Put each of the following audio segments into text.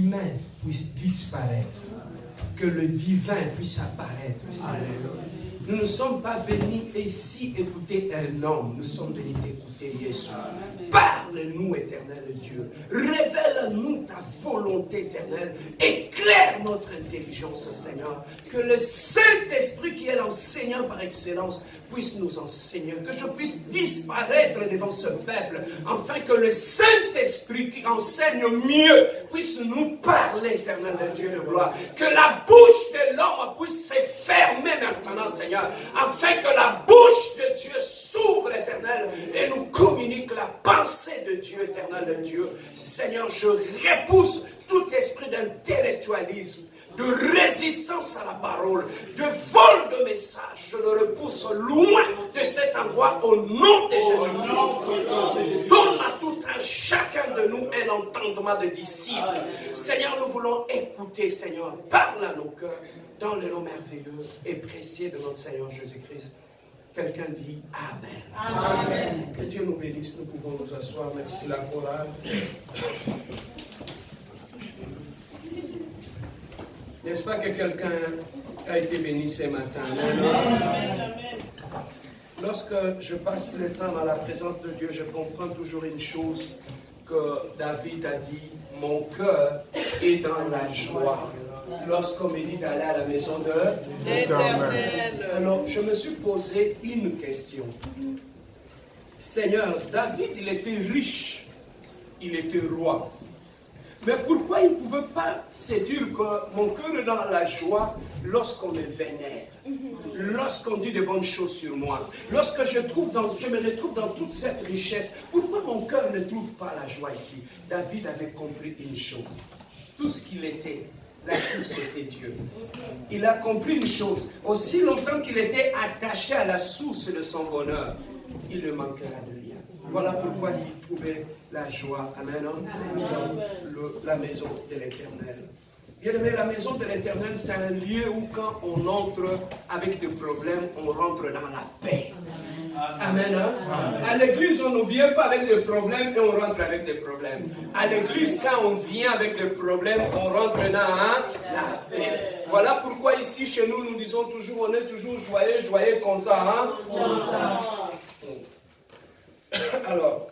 l'humain puisse disparaître, que le divin puisse apparaître, Seigneur. Nous ne sommes pas venus ici écouter un homme, nous sommes venus écouter Jésus. Parle-nous, éternel Dieu. Révèle-nous ta volonté éternelle. Éclaire notre intelligence, Seigneur. Que le Saint-Esprit, qui est l'enseignant par excellence, puisse nous enseigner. Que je puisse disparaître devant ce peuple, afin que le Saint-Esprit, qui enseigne mieux, puisse nous parler, éternel Dieu de gloire. Que la bouche de l'homme puisse se fermer maintenant, Seigneur, afin que la bouche de Dieu s'ouvre, éternel, et nous communique la pensée de Dieu, éternel Dieu. Seigneur, je repousse tout esprit d'intellectualisme, de résistance à la parole, de vol de messages. Je le repousse loin de cet endroit au nom de Jésus-Christ. Donne à tout un chacun de nous un entendement de disciple. Seigneur, nous voulons écouter, Seigneur. Parle à nos cœurs dans le nom merveilleux et précieux de notre Seigneur Jésus-Christ. Quelqu'un dit Amen. Amen. Que Dieu nous bénisse. Nous pouvons nous asseoir. Merci la chorale. N'est-ce pas que quelqu'un a été béni ce matin? Amen. Lorsque je passe le temps dans la présence de Dieu, je comprends toujours une chose que David a dit, mon cœur est dans la joie. Lorsqu'on me dit d'aller à la maison de l'Éternel. Alors, je me suis posé une question. Seigneur, David, il était riche, il était roi. Mais pourquoi il ne pouvait pas se dire que mon cœur est dans la joie lorsqu'on me vénère, lorsqu'on dit de bonnes choses sur moi, lorsque je me retrouve dans toute cette richesse? Pourquoi mon cœur ne trouve pas la joie ici? David avait compris une chose. Tout ce qu'il était, la source était Dieu. Il a compris une chose. Aussi longtemps qu'il était attaché à la source de son bonheur, il ne manquera de rien. Voilà pourquoi il trouvait la joie. Amen. Dans la maison de l'Éternel. Bien aimé, la maison de l'Éternel, c'est un lieu où quand on entre avec des problèmes, on rentre dans la paix. Amen. À l'église, on ne vient pas avec des problèmes et on rentre avec des problèmes. À l'église, quand on vient avec des problèmes, on rentre dans la paix. Voilà pourquoi ici, chez nous, nous disons toujours, on est toujours joyeux, content. Alors,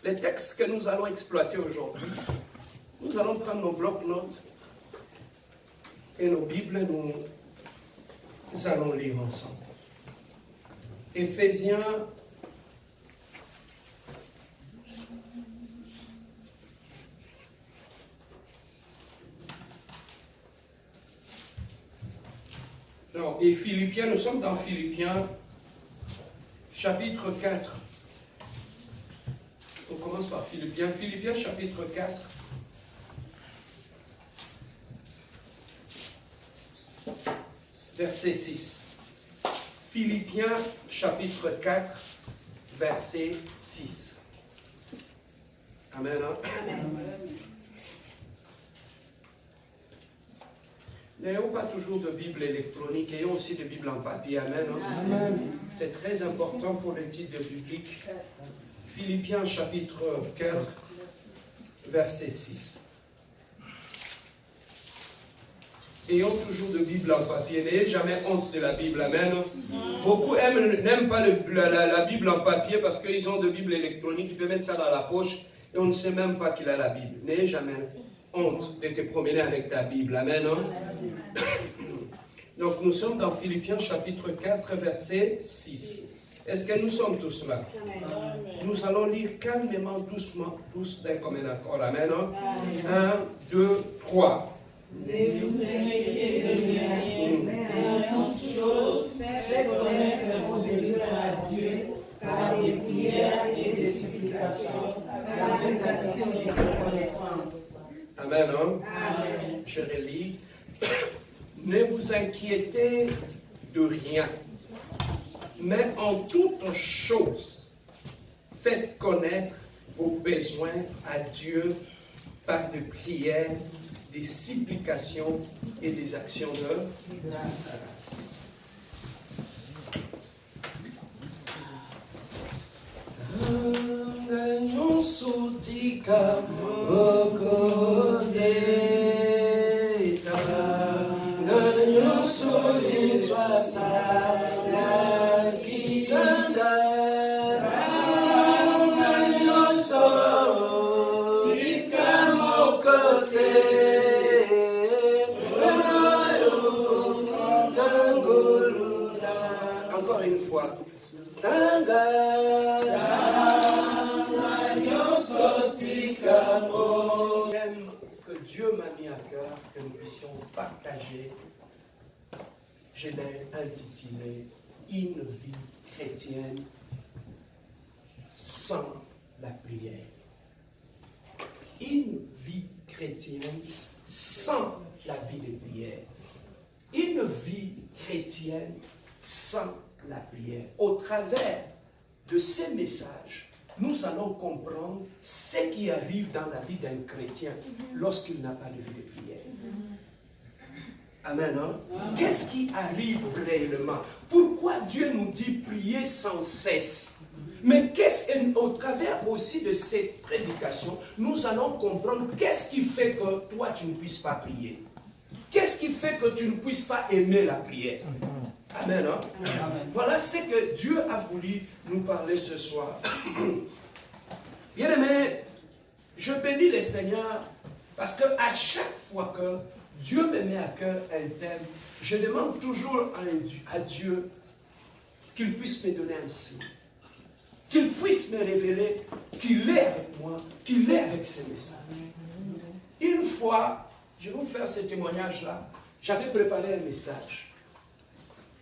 les textes que nous allons exploiter aujourd'hui, nous allons prendre nos blocs-notes et nos Bibles, nous allons lire ensemble. Éphésiens et Philippiens, nous sommes dans Philippiens, chapitre 4. On commence par Philippiens. Philippiens, chapitre 4. Verset 6. Philippiens, chapitre 4, verset 6. Amen. Amen. N'ayons pas toujours de Bible électronique, ayons aussi de Bible en papier. Amen. Amen. C'est très important pour l'étude biblique. Philippiens, chapitre 4, verset 6. Ayons toujours de Bible en papier. N'ayez jamais honte de la Bible. Amen. Beaucoup n'aiment pas la Bible en papier parce qu'ils ont de Bible électronique. Ils peuvent mettre ça dans la poche et on ne sait même pas qu'il a la Bible. N'ayez jamais honte de te promener avec ta Bible. Amen. Donc nous sommes dans Philippiens chapitre 4, verset 6. Est-ce que nous sommes tous là? Nous allons lire calmement, doucement, tous d'un commun accord. Amen. 1, 2, 3. Ne vous inquiétez de rien, mais en toute chose, faites connaître vos désirs à Dieu par des prières et des supplications, par des actions de reconnaissance. Amen. Amen. Je relis. Ne vous inquiétez de rien, mais en toute chose, faites connaître vos besoins à Dieu par des prières, des supplications et des actions de grâce. Non Encore une fois. Que Dieu m'a mis à cœur que nous puissions partager. Je l'ai intitulé Une vie chrétienne sans la prière. Une vie chrétienne sans la vie de prière. Une vie chrétienne sans la prière. Au travers de ces messages, nous allons comprendre ce qui arrive dans la vie d'un chrétien lorsqu'il n'a pas de vie de prière. Amen. Hein? Qu'est-ce qui arrive réellement? Pourquoi Dieu nous dit prier sans cesse? Mais au travers aussi de cette prédication, nous allons comprendre qu'est-ce qui fait que toi tu ne puisses pas prier. Qu'est-ce qui fait que tu ne puisses pas aimer la prière? Amen. Hein? Amen. Voilà ce que Dieu a voulu nous parler ce soir. Bien-aimés, je bénis le Seigneur parce qu'à chaque fois que Dieu me met à cœur un thème, je demande toujours à Dieu qu'il puisse me donner un signe, qu'il puisse me révéler qu'il est avec moi, qu'il est avec ce message. Une fois, je vais vous faire ce témoignage-là, j'avais préparé un message.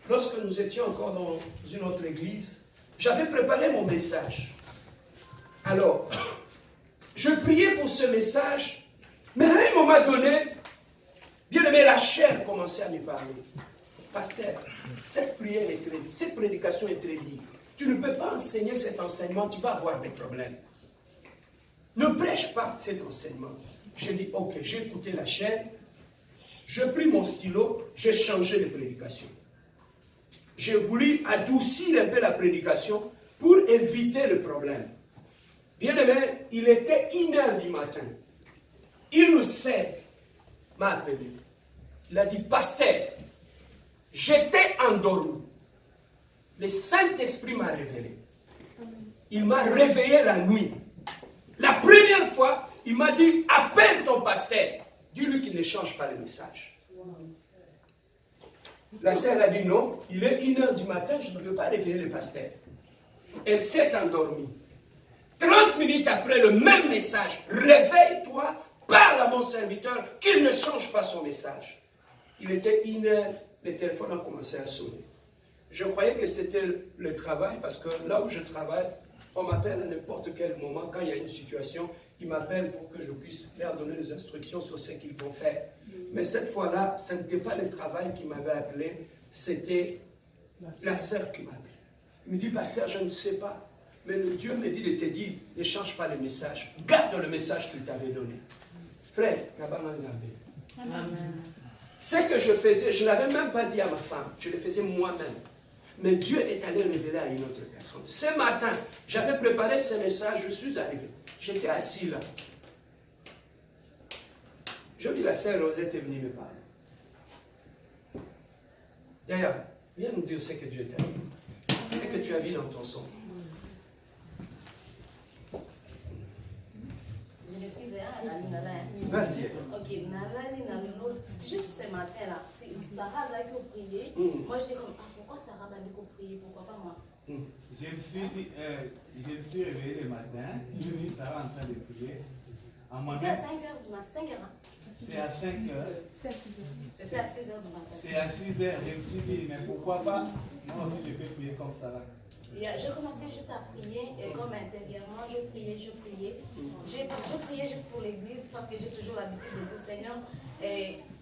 Lorsque nous étions encore dans une autre église, j'avais préparé mon message. Alors, je priais pour ce message, mais à un moment donné, bien aimé, la chair commençait à me parler. Pasteur, cette prière est très dure, cette prédication est très dure. Tu ne peux pas enseigner cet enseignement, tu vas avoir des problèmes. Ne prêche pas cet enseignement. J'ai dit, ok, j'ai écouté la chair, j'ai pris mon stylo, j'ai changé de prédication. J'ai voulu adoucir un peu la prédication pour éviter le problème. Bien aimé, il était 1h du matin. Il nous sait, m'a appelé. Il a dit, pasteur, j'étais endormi. Le Saint-Esprit m'a révélé. Il m'a réveillé la nuit. La première fois, il m'a dit, appelle ton pasteur. Dis-lui qu'il ne change pas le message. La sœur a dit non, il est 1h du matin, je ne peux pas réveiller le pasteur. Elle s'est endormie. 30 minutes après, le même message. Réveille-toi, parle à mon serviteur, qu'il ne change pas son message. Il était 1h, le téléphone a commencé à sonner. Je croyais que c'était le travail, parce que là où je travaille, on m'appelle à n'importe quel moment, quand il y a une situation, ils m'appellent pour que je puisse leur donner des instructions sur ce qu'ils vont faire. Mais cette fois-là, ce n'était pas le travail qui m'avait appelé, c'était la sœur qui m'a appelé. Il me dit, pasteur, je ne sais pas, mais le Dieu me dit de te dire, ne change pas le message, garde le message qu'il t'avait donné. Frère, ce que je faisais, je ne l'avais même pas dit à ma femme, je le faisais moi-même. Mais Dieu est allé révéler à une autre personne. Ce matin, j'avais préparé ce message, je suis arrivé. J'étais assis là. Je dis, la sœur Rosette est venue me parler. D'ailleurs, viens nous dire ce que Dieu t'a dit. Ce que tu as vu dans ton son. Je m'excuse, Vas-y. Ok, Nazali, juste ce matin-là, Sarah a prié. Moi, j'étais comme, pourquoi Sarah m'a dit qu'on prier? Pourquoi pas moi? Je me suis réveillé le matin, j'ai vu Sarah en train de prier. C'était à 5h du matin, 5h. C'est à 5h. C'était à 6h du matin. C'est à 6h. Je me suis dit, mais pourquoi pas? Moi aussi, je peux prier comme Sarah. J'ai commencé juste à prier, et comme intérieurement, je priais. Je priais juste pour l'église parce que j'ai toujours l'habitude de dire, Seigneur,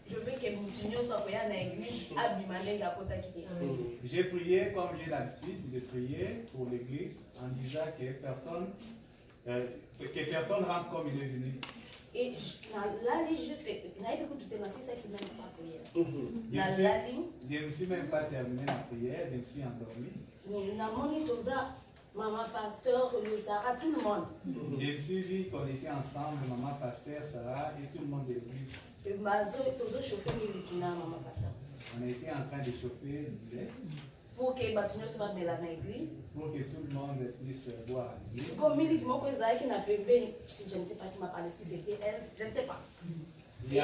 je veux que mon Seigneur soit prié dans l'église, à Bimalé, à Kotakide. J'ai prié comme j'ai l'habitude de prier pour l'église en disant que personne rentre comme il est venu. Et là, juste, c'est ça qui m'a pas prier. Je ne suis même pas terminé la prière, je me suis endormi. Maman pasteur, Sarah, tout le monde. Je me suis dit qu'on était ensemble, maman pasteur, Sarah et tout le monde de l'église. On était en train de chauffer du lait pour que batunyo se va dans l'église. pour que tout le monde puisse boire. Comme il dit que n'a pas je ne sais pas qui m'a parlé, si c'était elle, je ne sais pas. Et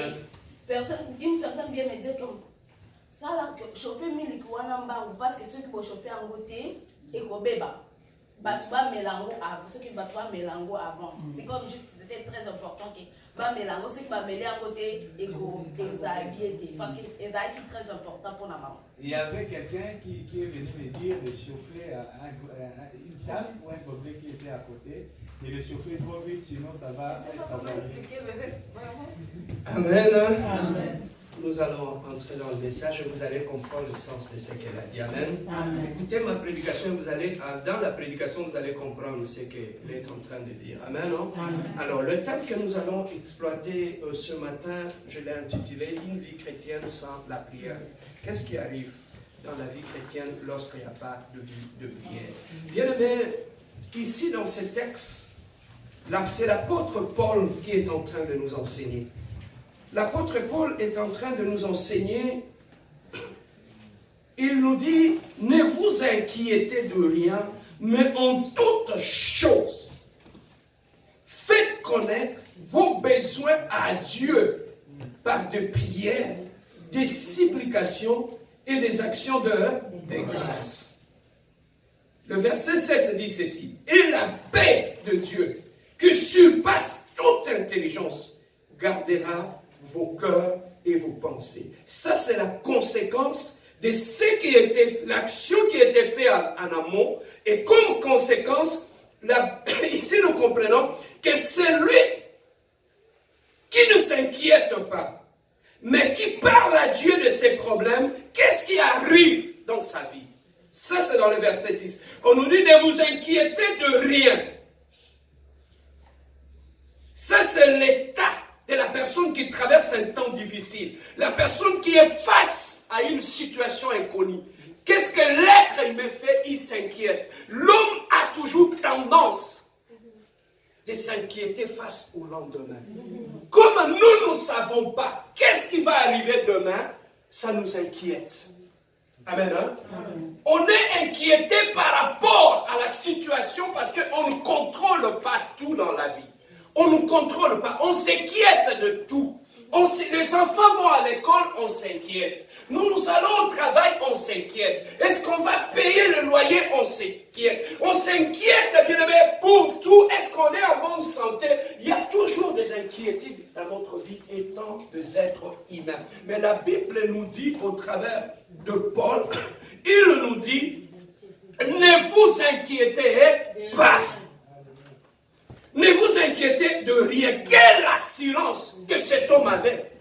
une personne vient me dire comme ça là, que chauffer mille parce que ceux qui vont chauffer en côté et qu'on béba. Batouba mélango avant, ceux qui batouba mélango avant. C'est comme juste, c'était très important que ba mélango, ceux qui va mêler en côté et qu'on exhabille, parce que c'est très important pour la maman. Il y avait quelqu'un qui est venu me dire de chauffer une tasse ou un gobelet qui était à côté et de chauffer trop vite, sinon ça va être Amen. Amen. Nous allons entrer dans le message et vous allez comprendre le sens de ce qu'elle a dit. Amen. Amen. Écoutez ma prédication, dans la prédication, vous allez comprendre ce qu'elle est en train de dire. Amen. Amen. Alors, le thème que nous allons exploiter ce matin, je l'ai intitulé « Une vie chrétienne sans la prière ». Qu'est-ce qui arrive dans la vie chrétienne lorsqu'il n'y a pas de vie de prière? Bien aimé, ici dans ce texte, c'est l'apôtre Paul qui est en train de nous enseigner. L'apôtre Paul est en train de nous enseigner. Il nous dit, ne vous inquiétez de rien, mais en toute chose, faites connaître vos besoins à Dieu par des prières, des supplications et des actions de grâce. Le verset 7 dit ceci, et la paix de Dieu, qui surpasse toute intelligence, gardera vos cœurs et vos pensées. Ça, c'est la conséquence de ce qui était, l'action qui était faite en amont. Et comme conséquence, ici nous comprenons que celui qui ne s'inquiète pas, mais qui parle à Dieu de ses problèmes, qu'est-ce qui arrive dans sa vie? Ça, c'est dans le verset 6. On nous dit de vous inquiéter de rien. Ça, c'est l'état de la personne qui traverse un temps difficile. La personne qui est face à une situation inconnue. Qu'est-ce que l'être humain fait? Il s'inquiète. L'homme a toujours tendance de s'inquiéter face au lendemain. Comme nous ne savons pas qu'est-ce qui va arriver demain, ça nous inquiète. Amen. Hein? Amen. On est inquiété par rapport à la situation parce qu'on ne contrôle pas tout dans la vie. On ne contrôle pas, on s'inquiète de tout. Les enfants vont à l'école, on s'inquiète. Nous allons au travail, on s'inquiète. Est-ce qu'on va payer le loyer? On s'inquiète. On s'inquiète, bien aimé, pour tout. Est-ce qu'on est en bonne santé? Il y a toujours des inquiétudes dans notre vie étant des êtres humains. Mais la Bible nous dit, au travers de Paul, il nous dit, ne vous inquiétez pas. Ne vous inquiétez de rien. Quelle assurance que cet homme avait.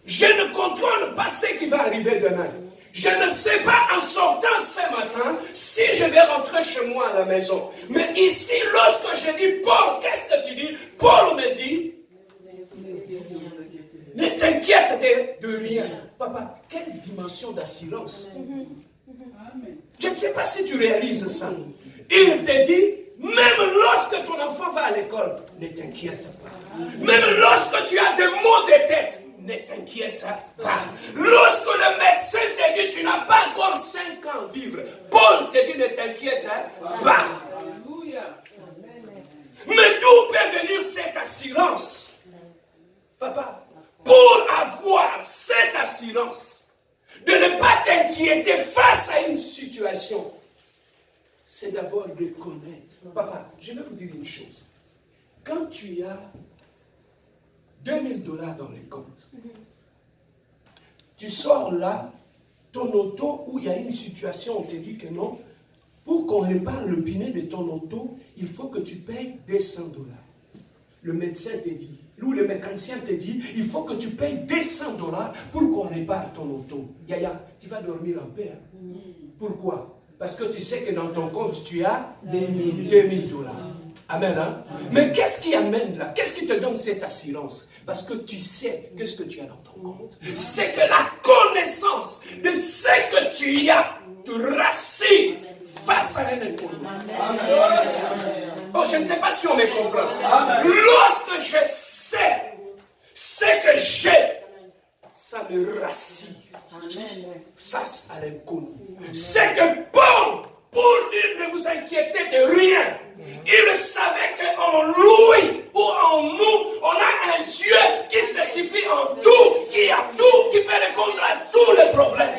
Je ne contrôle pas ce qui va arriver demain. Je ne sais pas en sortant ce matin si je vais rentrer chez moi à la maison. Mais ici, lorsque je dis, Paul, qu'est-ce que tu dis? Paul me dit, ne t'inquiète de rien. Papa, quelle dimension d'assurance. Je ne sais pas si tu réalises ça. Il te dit, même lorsque ton enfant va à l'école, ne t'inquiète pas. Même lorsque tu as des maux de tête, ne t'inquiète pas. Lorsque le médecin te dit, tu n'as pas encore 5 ans à vivre, Paul te dit, ne t'inquiète pas. Mais d'où peut venir cette assurance? Papa, pour avoir cette assurance, de ne pas t'inquiéter face à une situation, c'est d'abord de connaître. Papa, je vais vous dire une chose. Quand tu as $2000 dans les comptes, tu sors là, ton auto, où il y a une situation, on te dit que non, pour qu'on répare le pneu de ton auto, il faut que tu payes $200. Le médecin te dit, ou le mécanicien te dit, il faut que tu payes $200 pour qu'on répare ton auto. Yaya, tu vas dormir en paix. Hein? Pourquoi? Parce que tu sais que dans ton compte, tu as $2000. Amen. Hein? Mais qu'est-ce qui amène là? Qu'est-ce qui te donne cette assurance? Parce que tu sais qu'est-ce que tu as dans ton compte. C'est que la connaissance de ce que tu as te rassure face à un inconnu. Oh, je ne sais pas si on me comprend. Lorsque je sais ce que j'ai, ça à me rassurer face à l'inconnu. C'est que Paul, pour dire ne vous inquiétez de rien, il savait qu'en lui ou en nous, on a un Dieu qui se suffit en tout, qui a tout, qui peut répondre à tous les problèmes.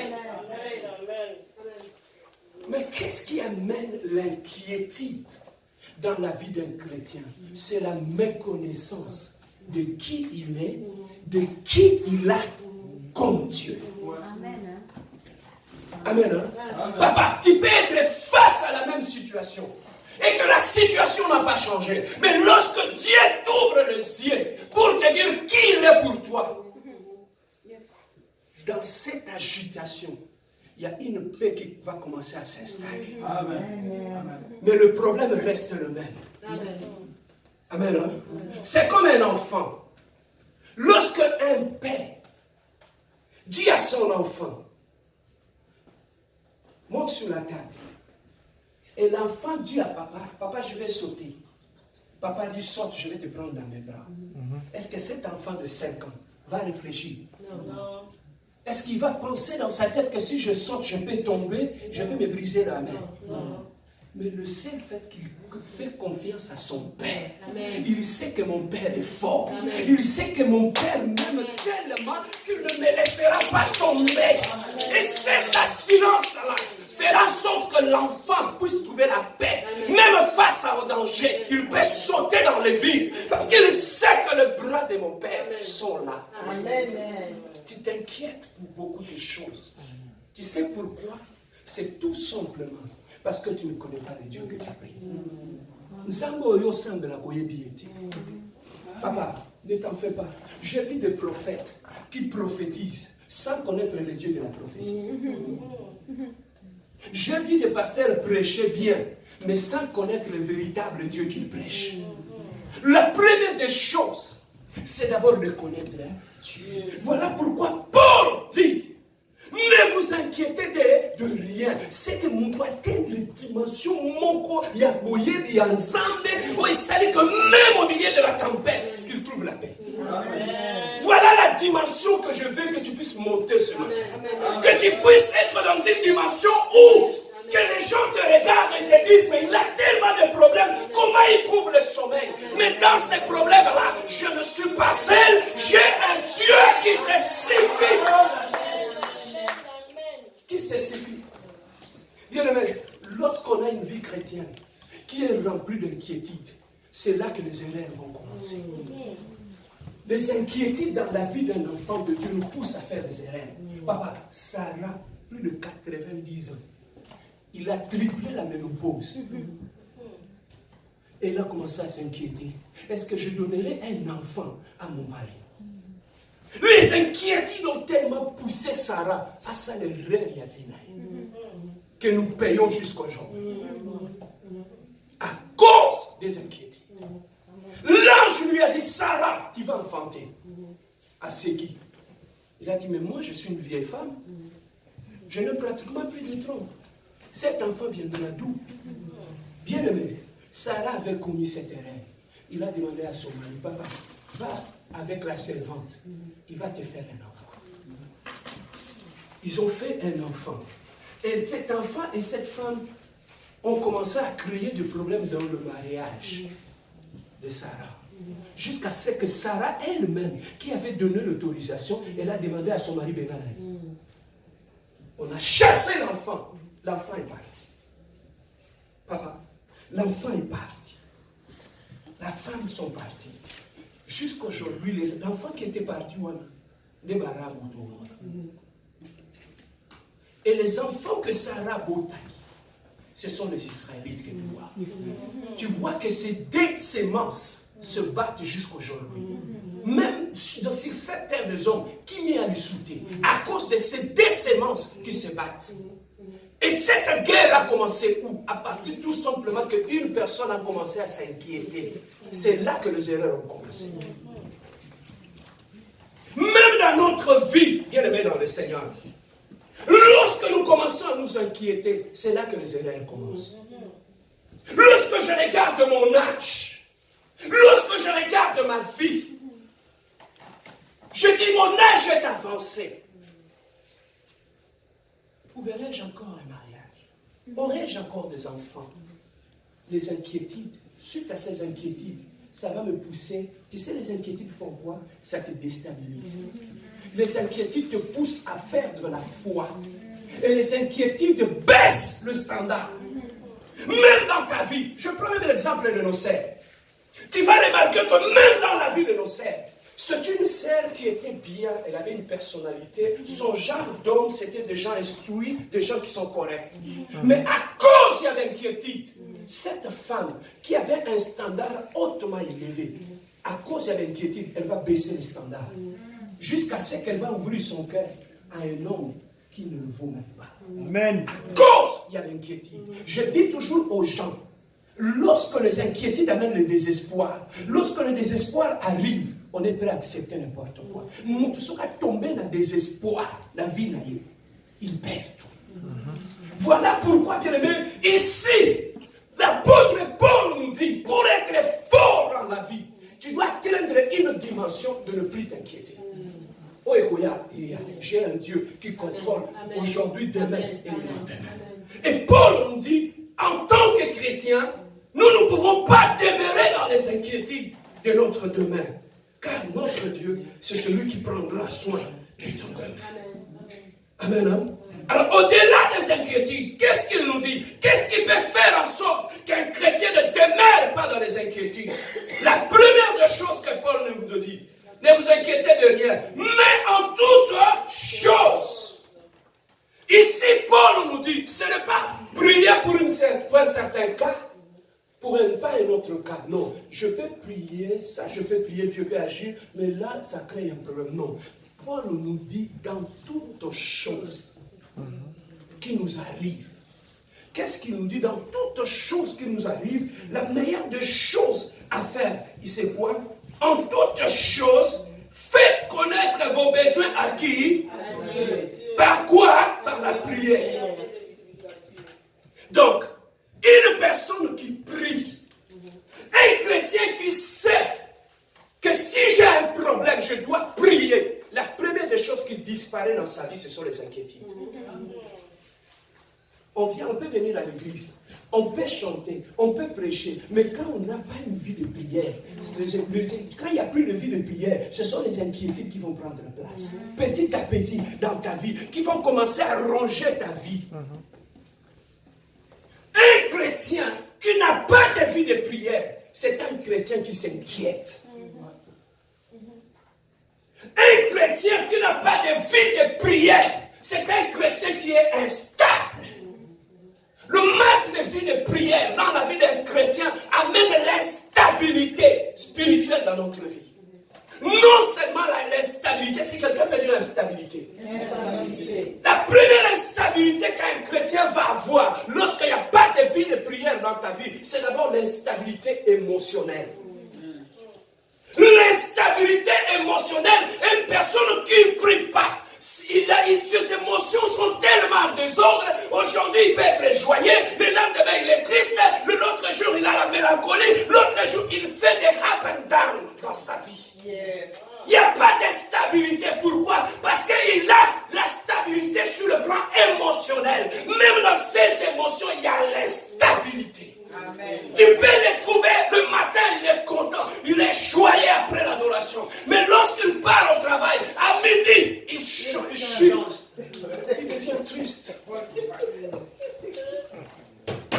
Mais qu'est-ce qui amène l'inquiétude dans la vie d'un chrétien? C'est la méconnaissance de qui il est, de qui il a comme Dieu. Amen. Hein? Papa, tu peux être face à la même situation et que la situation n'a pas changé. Mais lorsque Dieu t'ouvre les yeux pour te dire qui il est pour toi, dans cette agitation, il y a une paix qui va commencer à s'installer. Mais le problème reste le même. Amen. Hein? C'est comme un enfant. Lorsque un père dit à son enfant, monte sur la table. Et l'enfant dit à papa, papa, je vais sauter. Papa dit, saute, je vais te prendre dans mes bras. Est-ce que cet enfant de 5 ans va réfléchir? Non. Est-ce qu'il va penser dans sa tête que si je saute, je peux tomber, je peux me briser la main? Non. Mais le seul fait qu'il fait confiance à son père, il sait que mon père est fort. Il sait que mon père m'aime tellement qu'il ne me laissera pas tomber. Et cette assurance-là fera en sorte que l'enfant puisse trouver la paix. Même face au danger, il peut sauter dans les vides parce qu'il sait que les bras de mon père sont là. Tu t'inquiètes pour beaucoup de choses. Tu sais pourquoi? C'est tout simplement parce que tu ne connais pas le Dieu que tu pries. Papa, ne t'en fais pas. J'ai vu des prophètes qui prophétisent sans connaître le Dieu de la prophétie. J'ai vu des pasteurs prêcher bien, mais sans connaître le véritable Dieu qu'ils prêchent. La première des choses, c'est d'abord de connaître Dieu. Voilà pourquoi Paul dit, ne vous inquiétez de rien. C'est que mon doigt atteindre les dimensions, mon corps, il y a bouillé, il y a ensemble, où il s'agit que même au milieu de la tempête, qu'il trouve la paix. Voilà la dimension que je veux que tu puisses monter ce matin. Que tu puisses être dans une dimension où que les gens te regardent et te disent, mais il a tellement de problèmes, comment il trouve le sommeil? Mais dans ces problèmes-là, je ne suis pas seul, j'ai un Dieu qui se suffit. Qui se suffit. Bien-aimé, lorsqu'on a une vie chrétienne qui est remplie d'inquiétudes, c'est là que les erreurs vont commencer. Les inquiétudes dans la vie d'un enfant de Dieu nous poussent à faire des erreurs. Papa, Sarah, plus de 90 ans, il a triplé la ménopause. Et il a commencé à s'inquiéter. Est-ce que je donnerai un enfant à mon mari? Les inquiétudes ont tellement poussé Sarah à ça le rêve que nous payons jusqu'aujourd'hui. À cause des inquiétudes. L'ange lui a dit, Sarah, tu vas enfanter. À qui? Il a dit, mais moi je suis une vieille femme. Je n'ai pratiquement plus de trompe. Cet enfant viendra d'où? Bien aimé, Sarah avait commis cette erreur. Il a demandé à son mari, papa, va avec la servante, il va te faire un enfant. Ils ont fait un enfant. Et cet enfant et cette femme ont commencé à créer des problèmes dans le mariage de Sarah. Jusqu'à ce que Sarah elle-même, qui avait donné l'autorisation, elle a demandé à son mari Benanaï. On a chassé l'enfant. L'enfant est parti. Papa, l'enfant est parti. La femme sont partis. Jusqu'aujourd'hui, l'enfant qui était parti, débarras autour. Et les enfants que Sarah Botaki, ce sont les Israélites que tu vois. Tu vois que ces deux semences se battent jusqu'aujourd'hui. Même sur cette terre des hommes, qui m'y a insulté à cause de ces deux semences qui se battent. Et cette guerre a commencé où? À partir tout simplement qu'une personne a commencé à s'inquiéter. C'est là que les erreurs ont commencé. Même dans notre vie, bien aimé dans le Seigneur, lorsque nous commençons à nous inquiéter, c'est là que les erreurs commencent. Lorsque je regarde mon âge, lorsque je regarde ma vie, Je dis, mon âge est avancé. Trouverai-je encore un mariage? Aurai-je encore des enfants? Les inquiétudes, suite à ces inquiétudes, ça va me pousser. Tu sais, les inquiétudes font quoi? Ça te déstabilise. Les inquiétudes te poussent à perdre la foi. Et les inquiétudes baissent le standard. Même dans ta vie, je prends même l'exemple de nos sœurs. Tu vas remarquer que même dans la vie de nos sœurs, c'est une sœur qui était bien, elle avait une personnalité. Son genre d'homme, c'était des gens instruits, des gens qui sont corrects. Mais à cause de l'inquiétude, cette femme qui avait un standard hautement élevé, à cause de l'inquiétude, elle va baisser le standard. Jusqu'à ce qu'elle va ouvrir son cœur à un homme qui ne le vaut même pas. Amen. Cause, il y a l'inquiétude. Je dis toujours aux gens, lorsque les inquiétudes amènent le désespoir, lorsque le désespoir arrive, on est prêt à accepter n'importe quoi. Nous serons tombés dans le désespoir, la vie n'a eu. Il perd tout. Voilà pourquoi, bien-aimé, ici, l'apôtre Paul nous dit, pour être fort dans la vie, tu dois atteindre une dimension de ne plus t'inquiéter. Oh, j'ai un Dieu qui contrôle aujourd'hui, demain et le lendemain. Et Paul nous dit, en tant que chrétiens, nous ne pouvons pas demeurer dans les inquiétudes de notre demain. Car notre Dieu, c'est celui qui prendra soin de ton demain. Amen. Hein? Alors, au-delà des inquiétudes, qu'est-ce qu'il nous dit? Qu'est-ce qui peut faire en sorte qu'un chrétien ne demeure pas dans les inquiétudes? La première des choses que Paul nous dit, ne vous inquiétez de rien, mais en toutes choses. Ici, Paul nous dit, ce n'est pas prier pour un certain cas, pour pas un autre cas. Non, je peux prier ça, je peux prier, Dieu peut agir, mais là, ça crée un problème. Non, Paul nous dit, dans toutes choses qui nous arrivent. Qu'est-ce qu'il nous dit? Dans toutes choses qui nous arrivent, la meilleure des choses à faire, c'est quoi? En toutes choses, faites connaître vos besoins à qui? À Dieu. Par quoi? Par la prière. Donc, une personne qui prie, un chrétien qui sait que si j'ai un problème, je dois prier. La première des choses qui disparaît dans sa vie, ce sont les inquiétudes. On peut venir à l'église, on peut chanter, on peut prêcher, mais quand on n'a pas une vie de prière, quand il n'y a plus de vie de prière, ce sont les inquiétudes qui vont prendre place. Petit à petit dans ta vie, qui vont commencer à ronger ta vie. Un chrétien qui n'a pas de vie de prière, c'est un chrétien qui s'inquiète. Un chrétien qui n'a pas de vie de prière, c'est un chrétien qui est instable. Le manque de vie de prière dans la vie d'un chrétien amène l'instabilité spirituelle dans notre vie. Non seulement l'instabilité, si quelqu'un peut dire l'instabilité. La première instabilité qu'un chrétien va avoir lorsqu'il n'y a pas de vie de prière dans ta vie, c'est d'abord l'instabilité émotionnelle. L'instabilité émotionnelle, une personne qui ne prie pas, ses émotions sont tellement en désordre. Aujourd'hui, il peut être joyeux, le lendemain, il est triste, l'autre jour, il a la mélancolie, l'autre jour, il fait des up and down dans sa vie. Il n'y a pas de stabilité. Pourquoi? Parce qu'il a la stabilité sur le plan émotionnel. Même dans ses émotions, il y a l'instabilité. Amen. Tu peux le trouver le matin, il est content, il est joyeux après l'adoration. Mais lorsqu'il part au travail, à midi, il shift, il devient triste.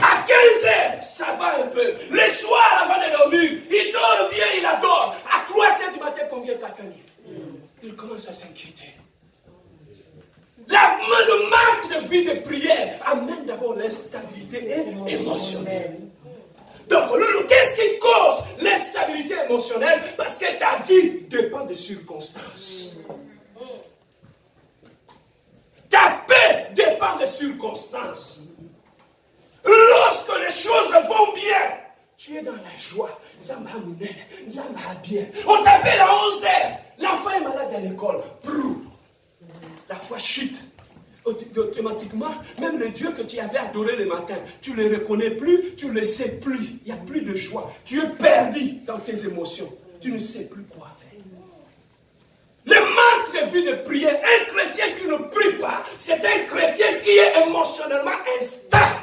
À 15h, ça va un peu. Le soir, avant de dormir, il dort bien, il adore. À 3h du matin, combien t'attends? Il commence à s'inquiéter. Le manque de vie de prière amène d'abord l'instabilité émotionnelle. Donc, qu'est-ce qui cause l'instabilité émotionnelle? Parce que ta vie dépend des circonstances. Ta paix dépend des circonstances. Lorsque les choses vont bien, tu es dans la joie. Bien. On t'appelle à 11h. L'enfant est malade à l'école. La foi chute. Automatiquement, même le Dieu que tu avais adoré le matin, tu ne le reconnais plus, tu ne le sais plus. Il n'y a plus de joie. Tu es perdu dans tes émotions. Tu ne sais plus quoi faire. Le vie de prière. Un chrétien qui ne prie pas, c'est un chrétien qui est émotionnellement instable.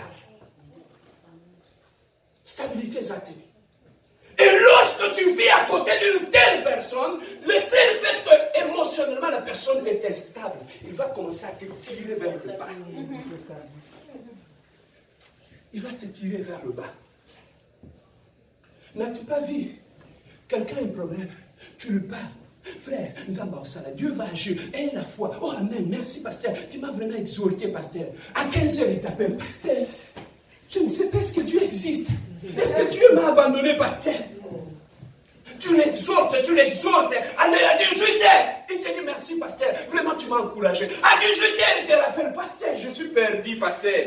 Stabilité exactive. Et lorsque tu vis à côté d'une telle personne, le seul fait que émotionnellement la personne est instable, il va commencer à te tirer vers le bas. Il va te tirer vers le bas. N'as-tu pas vu quelqu'un a un problème? Tu lui parles. Frère, Dieu va agir. Et la foi. Oh, amen. Merci, pasteur. Tu m'as vraiment exhorté, pasteur. À 15h, il t'appelle, pasteur. Je ne sais pas, est-ce que Dieu existe? Est-ce que Dieu m'a abandonné, pasteur? Tu l'exhortes. Allez, à 18h, il te dit merci, pasteur. Vraiment, tu m'as encouragé. À 18h, il te rappelle, pasteur, je suis perdu, pasteur.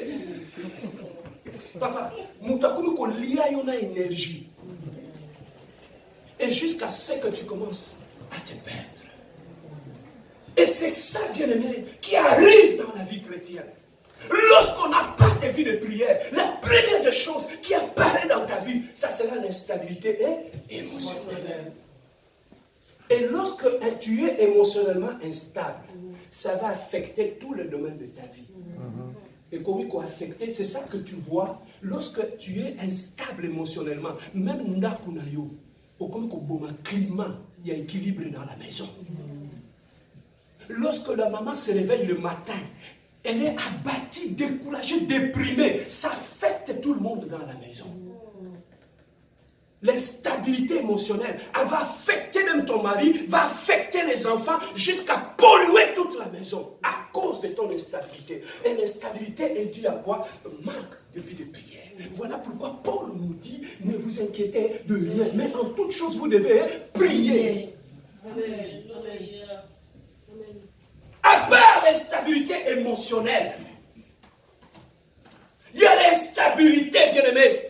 Papa, nous t'avons qu'on lit à une énergie. Et jusqu'à ce que tu commences à te perdre. Et c'est ça, bien-aimé, qui arrive dans la vie chrétienne. Lorsqu'on n'a pas de vie de prière, la première des choses qui apparaît dans ta vie, ça sera l'instabilité émotionnelle. Et lorsque tu es émotionnellement instable, ça va affecter tous les domaines de ta vie. Et comment affecter, c'est ça que tu vois lorsque tu es instable émotionnellement. Même Ndakunayo, au climat, il y a équilibre dans la maison. Lorsque la maman se réveille le matin, elle est abattue, découragée, déprimée. Ça affecte tout le monde dans la maison. L'instabilité émotionnelle, elle va affecter même ton mari, va affecter les enfants, jusqu'à polluer toute la maison à cause de ton instabilité. Et l'instabilité est due à quoi? Le manque de vie de prière. Voilà pourquoi Paul nous dit, ne vous inquiétez de rien, mais en toute chose vous devez prier. Amen. À part l'instabilité émotionnelle, il y a l'instabilité, bien-aimé,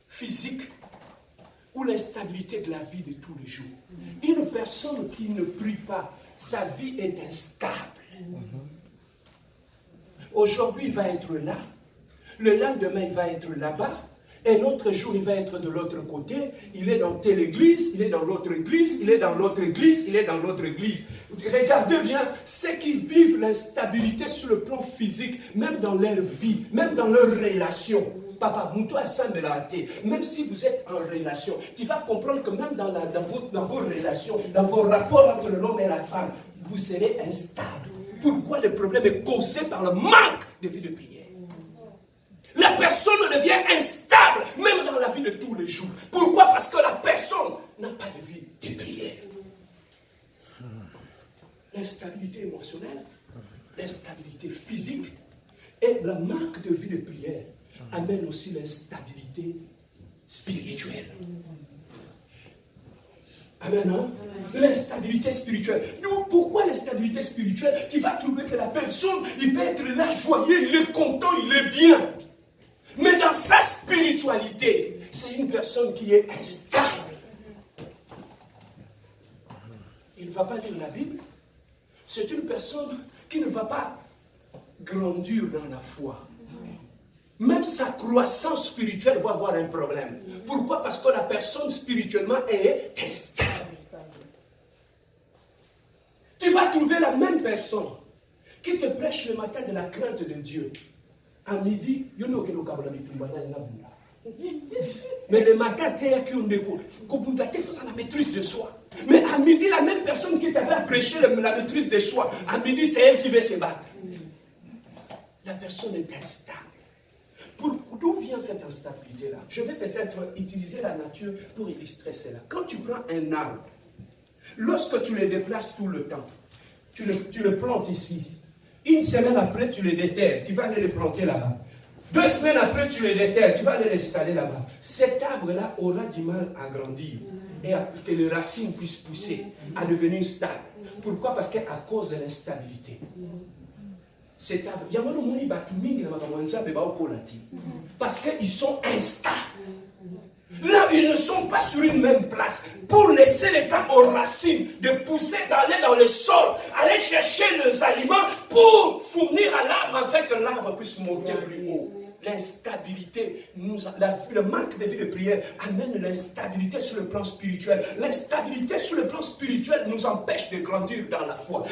physique, ou l'instabilité de la vie de tous les jours. Une personne qui ne prie pas, sa vie est instable. Aujourd'hui, il va être là. Le lendemain, il va être là-bas. Un autre jour, il va être de l'autre côté. Il est dans telle église, il est dans l'autre église, il est dans l'autre église, il est dans l'autre église. Regardez bien, ceux qui vivent l'instabilité sur le plan physique, même dans leur vie, même dans leurs relations. Papa, même si vous êtes en relation, tu vas comprendre que même dans vos relations, dans vos rapports entre l'homme et la femme, vous serez instable. Pourquoi le problème est causé par le manque de vie de prière? La personne devient instable, même dans la vie de tous les jours. Pourquoi? Parce que la personne n'a pas de vie de prière. L'instabilité émotionnelle, l'instabilité physique et le manque de vie de prière amène aussi l'instabilité spirituelle. Amen, hein? L'instabilité spirituelle. Donc, pourquoi l'instabilité spirituelle? Tu vas trouver que la personne, il peut être là joyeux, il est content, il est bien. Mais dans sa spiritualité, c'est une personne qui est instable. Il ne va pas lire la Bible. C'est une personne qui ne va pas grandir dans la foi. Même sa croissance spirituelle va avoir un problème. Pourquoi? Parce que la personne spirituellement est instable. Tu vas trouver la même personne qui te prêche le matin de la crainte de Dieu. À midi, mais le matin, tu es à la maîtrise de soi. Mais à midi, la même personne qui t'avait prêché la maîtrise de soi, à midi, c'est elle qui veut se battre. La personne est instable. D'où vient cette instabilité-là? Je vais peut-être utiliser la nature pour illustrer cela. Quand tu prends un arbre, lorsque tu le déplaces tout le temps, tu le plantes ici. Une semaine après, tu le déterres, tu vas aller le planter là-bas. 2 semaines après, tu le déterres, tu vas aller l'installer là-bas. Cet arbre-là aura du mal à grandir et à que les racines puissent pousser, à devenir stable. Pourquoi? Parce qu'à cause de l'instabilité. Cet arbre, parce qu'ils sont instables. Là, ils ne sont pas sur une même place. Pour laisser le temps aux racines de pousser, d'aller dans le sol, aller chercher les aliments pour fournir à l'arbre afin que l'arbre puisse monter plus haut. l'instabilité, le manque de vie de prière amène l'instabilité sur le plan spirituel. L'instabilité sur le plan spirituel nous empêche de grandir dans la foi.